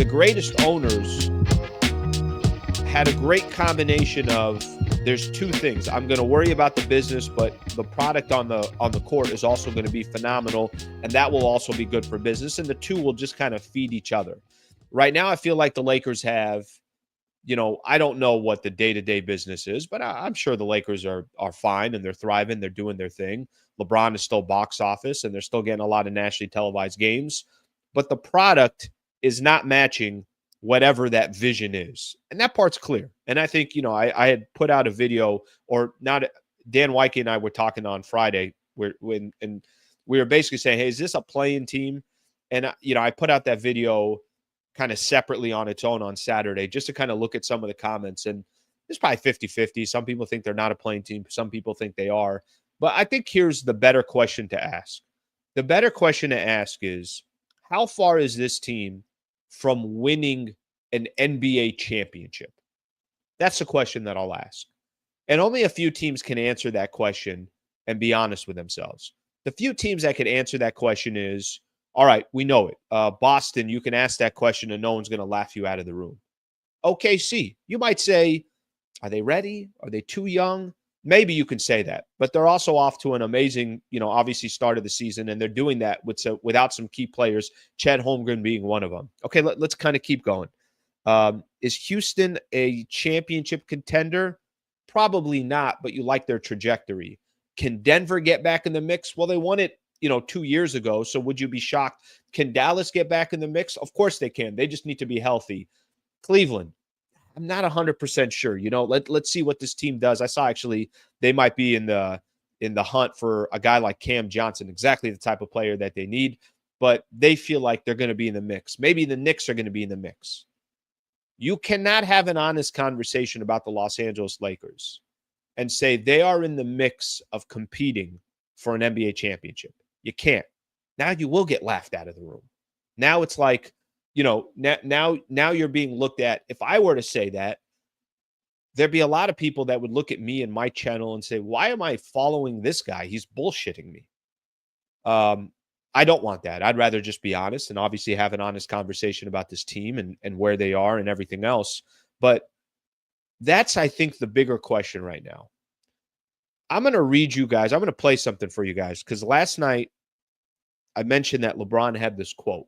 the greatest owners had a great combination of there's two things. I'm going to worry about the business, but the product on the court is also going to be phenomenal, and that will also be good for business. And the two will just kind of feed each other. Right now, I feel like the Lakers have, I don't know what the day-to-day business is, but I'm sure the Lakers are fine and they're thriving. They're doing their thing. LeBron is still box office, and they're still getting a lot of nationally televised games. But the product is not matching whatever that vision is. And that part's clear. And I think, I had put out a video, or not, Dan Wyke and I were talking on Friday and we were basically saying, hey, is this a play-in team? And, I put out that video kind of separately on its own on Saturday, just to kind of look at some of the comments. And it's probably 50-50. Some people think they're not a play-in team. Some people think they are. But I think here's the better question to ask. The better question to ask is, how far is this team from winning an NBA championship? That's the question that I'll ask. And only a few teams can answer that question and be honest with themselves. The few teams that can answer that question is, all right, we know it. Boston, you can ask that question and no one's going to laugh you out of the room. OKC, you might say, are they ready? Are they too young? Maybe you can say that, but they're also off to an amazing, obviously start of the season, and they're doing that without some key players, Chet Holmgren being one of them. Okay, let's kind of keep going. Is Houston a championship contender? Probably not, but you like their trajectory. Can Denver get back in the mix? Well, they won it, 2 years ago, so would you be shocked? Can Dallas get back in the mix? Of course they can. They just need to be healthy. Cleveland, I'm not 100% sure. Let's see what this team does. I saw actually they might be in the hunt for a guy like Cam Johnson, exactly the type of player that they need, but they feel like they're going to be in the mix. Maybe the Knicks are going to be in the mix. You cannot have an honest conversation about the Los Angeles Lakers and say they are in the mix of competing for an NBA championship. You can't. Now you will get laughed out of the room. Now it's like, now you're being looked at. If I were to say that, there'd be a lot of people that would look at me and my channel and say, why am I following this guy? He's bullshitting me. I don't want that. I'd rather just be honest and obviously have an honest conversation about this team and where they are and everything else. But that's, I think, the bigger question right now. I'm going to read you guys. I'm going to play something for you guys because last night I mentioned that LeBron had this quote.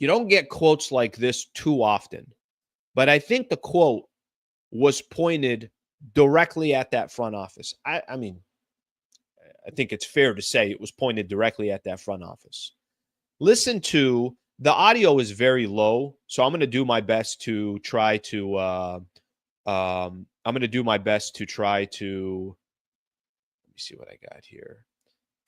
You don't get quotes like this too often, but I think the quote was pointed directly at that front office. I mean, I think it's fair to say it was pointed directly at that front office. Listen to the audio is very low, so I'm going to do my best to try to. Let me see what I got here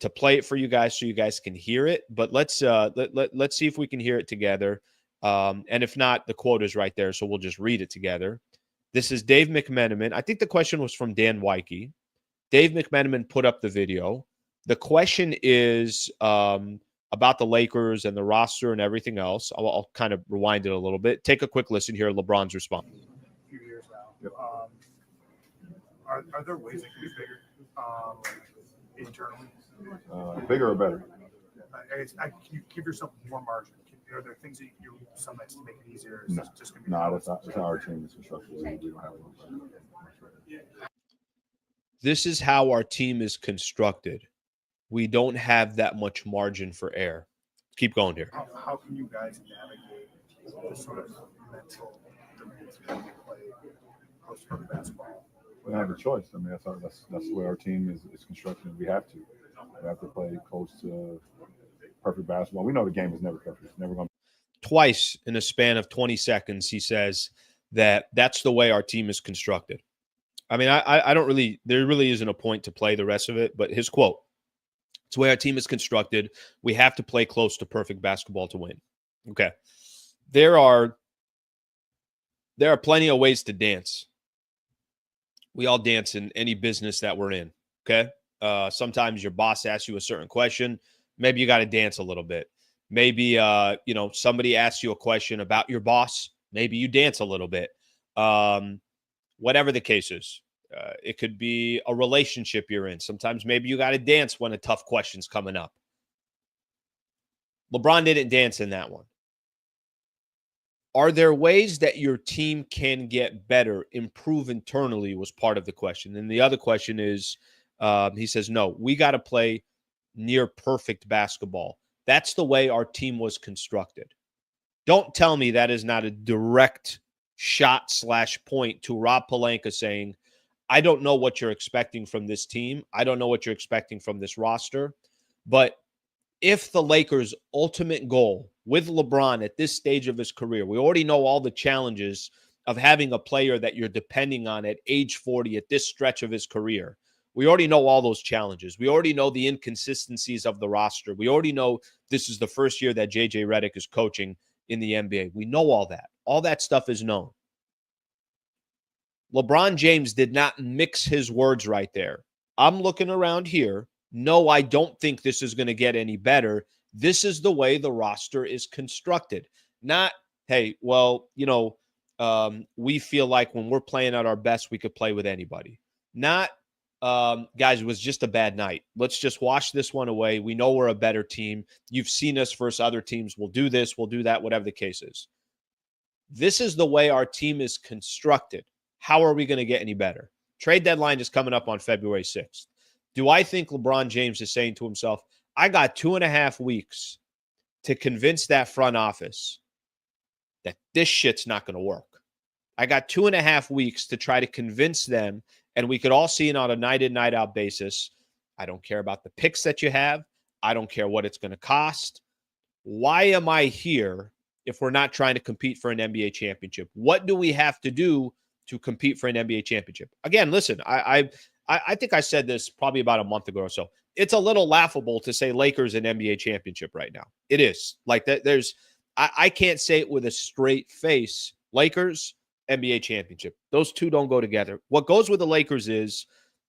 to play it for you guys so you guys can hear it. But let's see if we can hear it together. And if not, the quote is right there, so we'll just read it together. This is Dave McMenamin. I think the question was from Dan Wyke. Dave McMenamin put up the video. The question is about the Lakers and the roster and everything else. I'll kind of rewind it a little bit. Take a quick listen here. LeBron's response. A few years now. Yep. Are there ways it can be bigger internally? Bigger or better? Can you give yourself more margin? Are there things that you do some nights to make it easier? No, just gonna be that's not our team is constructed. We don't have one. This is how our team is constructed. We don't have that much margin for error. Keep going here. How can you guys navigate this sort of mental demands when you play close to basketball? We don't have a choice. I mean, that's the way our team is constructed. We have to. We have to play close to perfect basketball. We know the game is never perfect. It's never going to. Twice in a span of 20 seconds, he says that that's the way our team is constructed. I mean, I don't really – there really isn't a point to play the rest of it, but his quote, it's the way our team is constructed. We have to play close to perfect basketball to win. Okay. There are plenty of ways to dance. We all dance in any business that we're in, okay? Sometimes your boss asks you a certain question. Maybe you got to dance a little bit. Maybe, somebody asks you a question about your boss. Maybe you dance a little bit. Whatever the case is. It could be a relationship you're in. Sometimes maybe you got to dance when a tough question's coming up. LeBron didn't dance in that one. Are there ways that your team can get better, improve internally was part of the question. And the other question is, he says, no, we got to play near perfect basketball. That's the way our team was constructed. Don't tell me that is not a direct shot / point to Rob Pelinka saying, I don't know what you're expecting from this team. I don't know what you're expecting from this roster. But if the Lakers' ultimate goal with LeBron at this stage of his career, we already know all the challenges of having a player that you're depending on at age 40 at this stretch of his career. We already know all those challenges. We already know the inconsistencies of the roster. We already know this is the first year that JJ Redick is coaching in the NBA. We know all that. All that stuff is known. LeBron James did not mix his words right there. I'm looking around here. No, I don't think this is going to get any better. This is the way the roster is constructed. Not, hey, well, we feel like when we're playing at our best, we could play with anybody. Not, guys, it was just a bad night. Let's just wash this one away. We know we're a better team. You've seen us versus other teams. We'll do this. We'll do that, whatever the case is. This is the way our team is constructed. How are we going to get any better? Trade deadline is coming up on February 6th. Do I think LeBron James is saying to himself, I got 2.5 weeks to convince that front office that this shit's not going to work? I got 2.5 weeks to try to convince them, and we could all see it on a night in, night out basis. I don't care about the picks that you have. I don't care what it's going to cost. Why am I here if we're not trying to compete for an NBA championship? What do we have to do to compete for an NBA championship? Again, listen, I think I said this probably about a month ago or so. It's a little laughable to say Lakers an NBA championship right now. It is. Like that. I can't say it with a straight face. Lakers, NBA championship. Those two don't go together. What goes with the Lakers is,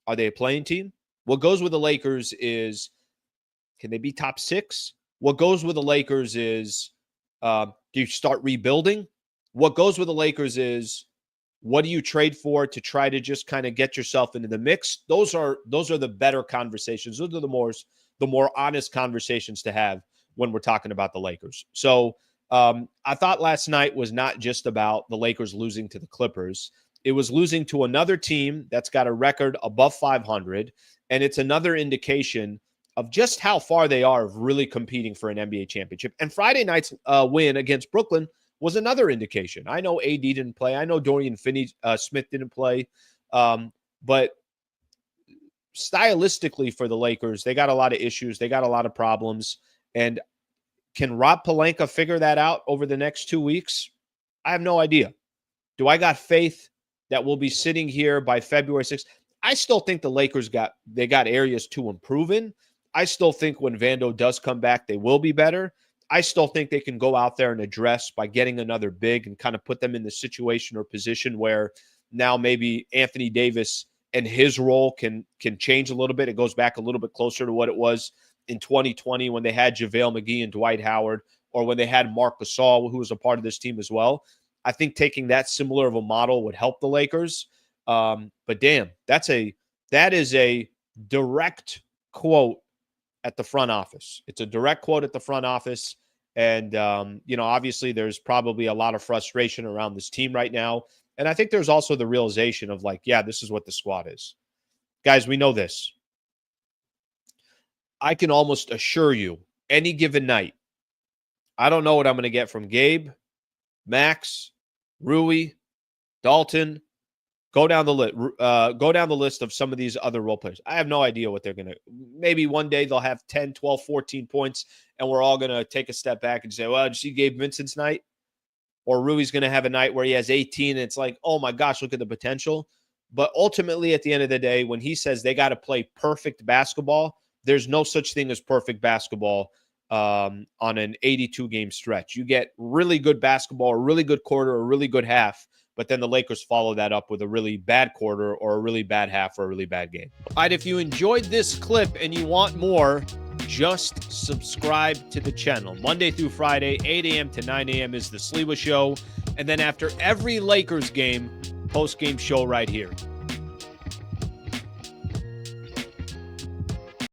are they a playing team? What goes with the Lakers is, can they be top 6? What goes with the Lakers is, do you start rebuilding? What goes with the Lakers is, what do you trade for to try to just kind of get yourself into the mix? Those are the better conversations. Those are the more honest conversations to have when we're talking about the Lakers. So I thought last night was not just about the Lakers losing to the Clippers. It was losing to another team that's got a record above 500, and it's another indication of just how far they are of really competing for an NBA championship. And Friday night's win against Brooklyn was another indication. I know AD didn't play. I know Dorian Finney-Smith didn't play. But stylistically for the Lakers, they got a lot of issues. They got a lot of problems. And can Rob Pelinka figure that out over the next 2 weeks? I have no idea. Do I got faith that we'll be sitting here by February 6th? I still think the Lakers got areas to improve in. I still think when Vando does come back, they will be better. I still think they can go out there and address by getting another big and kind of put them in the situation or position where now maybe Anthony Davis and his role can change a little bit. It goes back a little bit closer to what it was in 2020 when they had JaVale McGee and Dwight Howard, or when they had Marc Gasol, who was a part of this team as well. I think taking that similar of a model would help the Lakers. But damn, that is a direct quote at the front office. It's a direct quote at the front office. And, obviously there's probably a lot of frustration around this team right now. And I think there's also the realization of like, yeah, this is what the squad is. Guys, we know this. I can almost assure you any given night, I don't know what I'm going to get from Gabe, Max, Rui, Dalton. Go down the list of some of these other role players. I have no idea what they're going to. Maybe one day they'll have 10, 12, 14 points, and we're all going to take a step back and say, well, did you see Gabe Vincent's night? Or Rui's going to have a night where he has 18, and it's like, oh, my gosh, look at the potential. But ultimately, at the end of the day, when he says they got to play perfect basketball, there's no such thing as perfect basketball on an 82-game stretch. You get really good basketball, a really good quarter, a really good half, but then the Lakers follow that up with a really bad quarter or a really bad half or a really bad game. All right, if you enjoyed this clip and you want more, just subscribe to the channel. Monday through Friday, 8 a.m. to 9 a.m. is the Sliwa Show. And then after every Lakers game, post-game show right here.